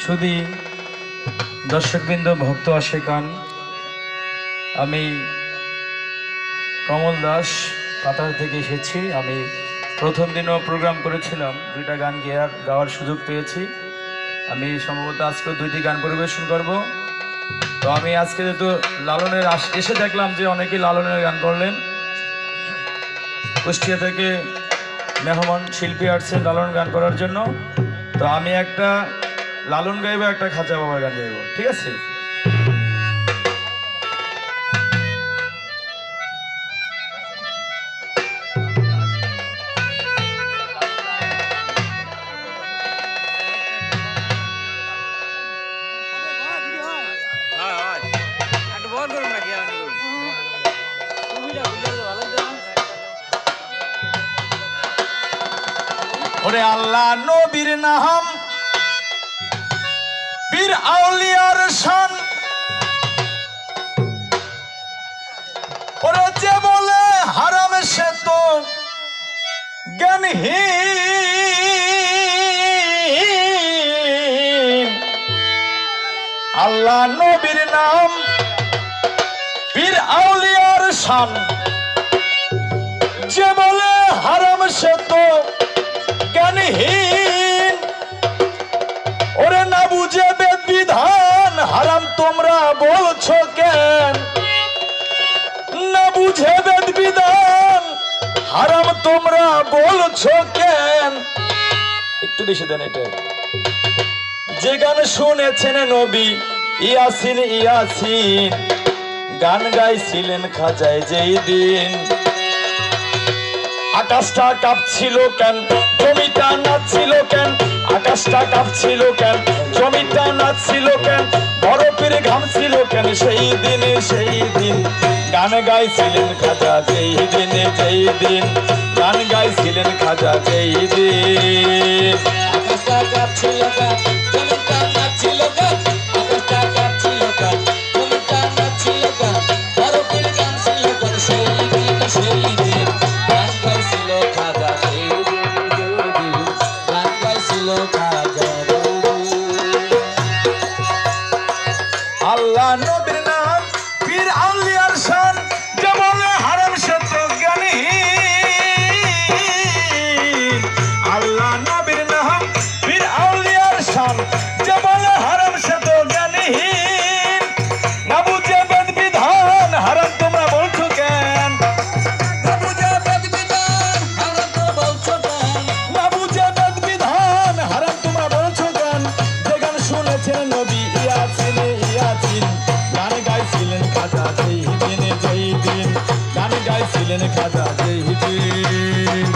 শুধু দর্শকবৃন্দ, ভক্ত আশেকান, আমি কমল দাস কাতার থেকে এসেছি। আমি প্রথম দিনও প্রোগ্রাম করেছিলাম, দুইটা গান গাওয়ার সুযোগ পেয়েছি। আমি সম্ভবত আজকে দুইটি গান পরিবেশন করব। তো আমি আজকে যেহেতু লালনের এসে দেখলাম যে অনেকেই লালনের গান করলেন। কুষ্টিয়া থেকে মেহমান শিল্পী আসছেন লালন গান করার জন্য। তো আমি একটা লালন গাইব, একটা খাঁচা বাবার গান গাইব, ঠিক আছে? ওরে আল্লাহ নবীর নাম, বীর আউলিয়ার শান, ওরে যে বলে হারাম সে তো জ্ঞানহীন। আল্লাহ নবীর নাম, বীর আউলিয়ার শান, যে বলে হারাম সে তো জ্ঞানহীন। ওরে না বুঝে বেদ বিধান হারাম তোমরা বলছো কেন? না বুঝে বেদ বিধান হারাম তোমরা বলছো কেন? একটু বেশি দেন এটা। যে গান শুনেছেন নবী ইয়াসিন ইয়াসিন, গান গাইছিলেন খাজায় যেই দিন। আকাশটা কাঁপছিল কেন, জমিটা নাচছিল কেন? আকাশটা কাঁপছিল কেন, জমিটা নাচছিল কেন? বরফের ঘামছিল কেন সেই দিনে? সেই দিন গান গাইছিলেন খাজা যেই দিনে, যেই দিন গান গাইছিলেন খাজা যেই দিন। আকাশটা কাঁপছিল কেন, জমিটা নাচছিল কেন? আকাশটা কাঁপছিল কেন, জমিটা নাচছিল কেন? বরফের ঘামছিল কেন সেই দিন? সেই দিন গান গাইছিল খাজা যেই দিন, যেই দিন গান গাইছিল খাজা। আল্লাহ নবীর নাম, পীর আউলিয়ার শান, যে বলে হারাম সে তো জ্ঞানহীন। আল্লাহ নবীর নাম, পীর আউলিয়ার শান, যে বলে হারাম সে তো জ্ঞানহীন। না বুঝে বেদ বিধান হারাম তোমরা বলছো কেন? না বুঝে বেদ বিধান হারাম তোমরা বলছো কেন? না বুঝে বেদ বিধান হারাম তোমরা বলছো কেন? যে গান শুনেছেন নবী ইয়াসিন ইয়াসিন, গান গাইছিলেন খাজা যেই দিনে, যেই দিন গান গাইছিলেন খাজা যেই দিন।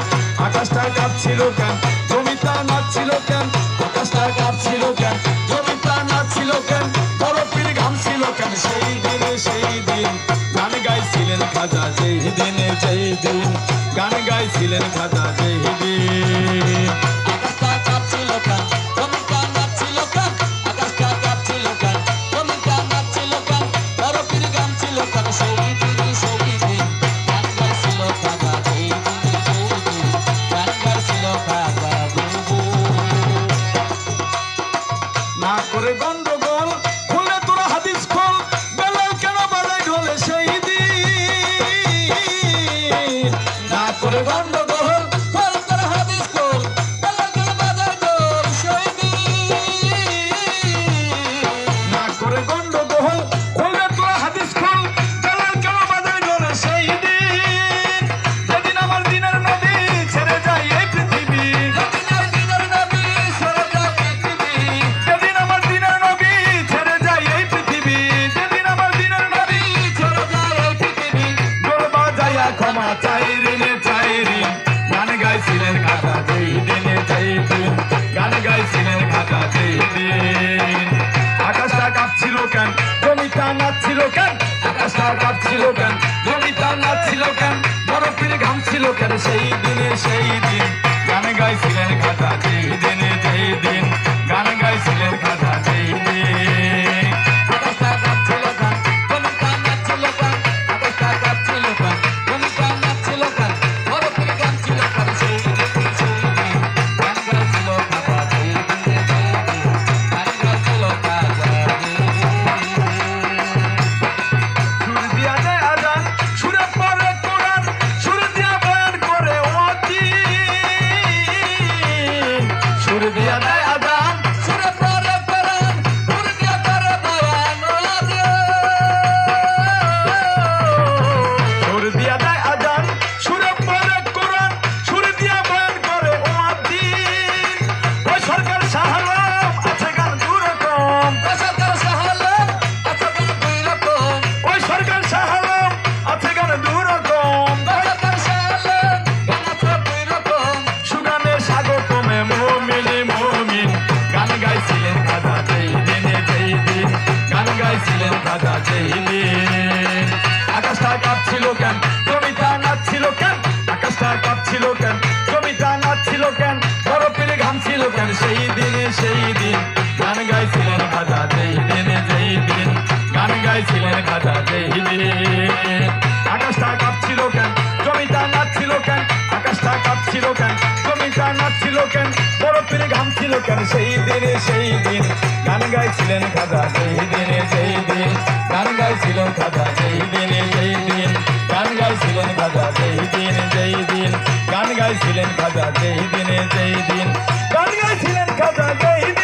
আকাশটা কাঁপছিল কেন, জমিটা নাচছিল কেন? আকাশটা কাঁপছিল কেন, জমিটা নাচছিল কেন? বরফের ঘামছিল কেন সেই দিনে? সেই দিন গান গাইছিলেন খাজা যেই দিনে, যেই দিন গান গাইছিলেন খাজা যেই দিন। আকাশটা কাঁপছিল কেন, জমিটা নাচছিল কেন? আকাশটা কাঁপছিল কেন, জমিটা নাচছিল কেন? বরফের ঘামছিল কেন সেই দিন? সেই দিন গান গাইছিল খাজা যেই দিন, যেই দিন গান গাইছিল খাজা যেই দিন। না করে গন্ডগোল খুলে তোরা হাদিস খোল, বেলাল কেন বাজায় ঢোলে সেই দিন। না করে গন্ডগোল ফল করে হাদিস খোল, বেলাল কেন বাজায় ঢোল সেই দিন। না করে গন্ডগোল খুলে তোরা হাদিস খোল, বেলাল কেন বাজায় ঢোলে সেই দিন। যেদিন আমার দিনের নবী ছেড়ে যায় এই পৃথিবী, যেদিন আমার দিনের নবী সরে যায় পৃথিবী, যেদিন আমার দিনের নবী ছেড়ে যায় এই পৃথিবী, যেদিন আমার দিনের নবী ছেড়ে যায় এই পৃথিবী। ঢোল বাজায়া ক্ষমা চাই ঋণে চাই ঋণ, গান গাইছিলেন খাজা যেই দিনে, যেই দিন গান গাইছিলেন খাজা যেই দিন। আকাশটা কাঁপছিল কেন, জমিটা নাচছিল কেন? আকাশটা কাঁপছিল কেন, জমিটা নাচছিল কেন? বরফের ঘামছিল কেন সেই দিনে? সেই দিন গান গাইছিলেন খাজা যেই দিনে, যেই দিন গান গাইছিলেন খাজা যেই দিন। আকাশটা কাঁপছিল কেন, জমিটা নাচছিল কেন? আকাশটা কাঁপছিল কেন, জমিটা নাচছিল কেন? বরফের ঘামছিল কেন সেই দিন? সেই দিন গান গাইছিল খাজা যেই দিন, যেই দিন গান গাইছিল সেই দিনে সেই দিন গান গাইছিলেন খাজা যেই দিনে যেই দিন গান গাইছিলেন খাজা যেই দিন আকাশটা কাঁপছিল কেন জমিটা নাচছিল কেন আকাশটা কাঁপছিল কেন জমিটা নাচছিল কেন বরফের ঘামছিল কেন সেই দিনে সেই দিন গান গাইছিলেন খাজা যেই দিনে যেই দিন গান গাইছিলেন খাজা যেই দিনে যেই দিন গান গাইছিলেন খাজা যেই দিনে যেই দিন গান গাইছিলেন খাজা যেই দিনে যেই দিন গান গাইছিলেন খাজা যেই